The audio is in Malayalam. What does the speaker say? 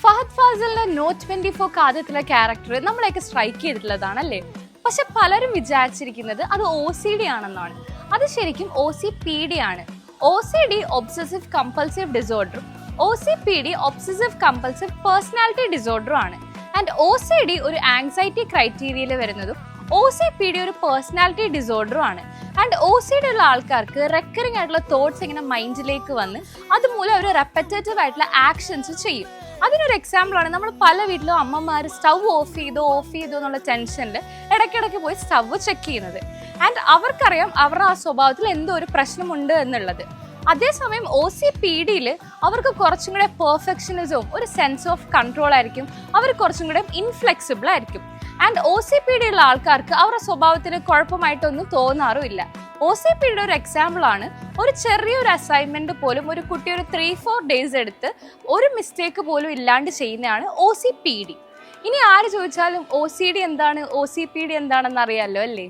ഫഹദ് ഫാസിലിന്റെ നോട്ട് 24 ആദ്യത്തിലെ ക്യാരക്ടർ നമ്മളെയൊക്കെ സ്ട്രൈക്ക് ചെയ്തിട്ടുള്ളതാണല്ലേ. പക്ഷെ പലരും വിചാരിച്ചിരിക്കുന്നത് അത് OCD ആണെന്നാണ്. അത് ശരിക്കും OCPD ആണ്. OCD ഒബ്സസീവ് കമ്പൾസീവ് ഡിസോർഡറും OCPD ഒബ്സസീവ് കമ്പൾസീവ് പേഴ്സണാലിറ്റി ഡിസോർഡറും ആണ്. ആൻഡ് OCD ഒരു ആങ്സൈറ്റി ക്രൈറ്റീരിയയിൽ വരുന്നതും OCPD ഒരു പേഴ്സണാലിറ്റി ഡിസോർഡറും ആണ്. ആൻഡ് OCD ഉള്ള ആൾക്കാർക്ക് റെക്കറിംഗ് ആയിട്ടുള്ള തോട്ട്സ് ഇങ്ങനെ മൈൻഡിലേക്ക് വന്ന് അതുമൂലം അവർ റെപ്പറ്റേറ്റീവ് ആയിട്ടുള്ള ആക്ഷൻസ് ചെയ്യും. അതിനൊരു എക്സാമ്പിളാണ് നമ്മൾ പല വീട്ടിലും അമ്മമാർ സ്റ്റവ് ഓഫ് ചെയ്തോ എന്നുള്ള ടെൻഷനിൽ ഇടയ്ക്കിടയ്ക്ക് പോയി സ്റ്റവ് ചെക്ക് ചെയ്യുന്നത്. ആൻഡ് അവർക്കറിയാം അവരുടെ ആ സ്വഭാവത്തിൽ എന്തോ ഒരു പ്രശ്നമുണ്ട് എന്നുള്ളത്. അതേസമയം OCPDയിൽ അവർക്ക് കുറച്ചും കൂടെ പെർഫെക്ഷനിസവും ഒരു സെൻസ് ഓഫ് കൺട്രോൾ ആയിരിക്കും. അവർ കുറച്ചും കൂടെ ഇൻഫ്ലെക്സിബിൾ ആയിരിക്കും. ആൻഡ് OCPD ഉള്ള ആൾക്കാർക്ക് അവരുടെ സ്വഭാവത്തിന് കുഴപ്പമായിട്ടൊന്നും തോന്നാറുമില്ല. OCPD ഒരു എക്സാമ്പിൾ ആണ്. ഒരു ചെറിയൊരു അസൈൻമെന്റ് പോലും ഒരു കുട്ടി ഒരു 3-4 ഡേയ്സ് എടുത്ത് ഒരു മിസ്റ്റേക്ക് പോലും ഇല്ലാണ്ട് ചെയ്യുന്നതാണ് OCPD. ഇനി ആര് ചോദിച്ചാലും OCD എന്താണ് OCPD എന്താണെന്ന് അറിയാമല്ലോ അല്ലേ.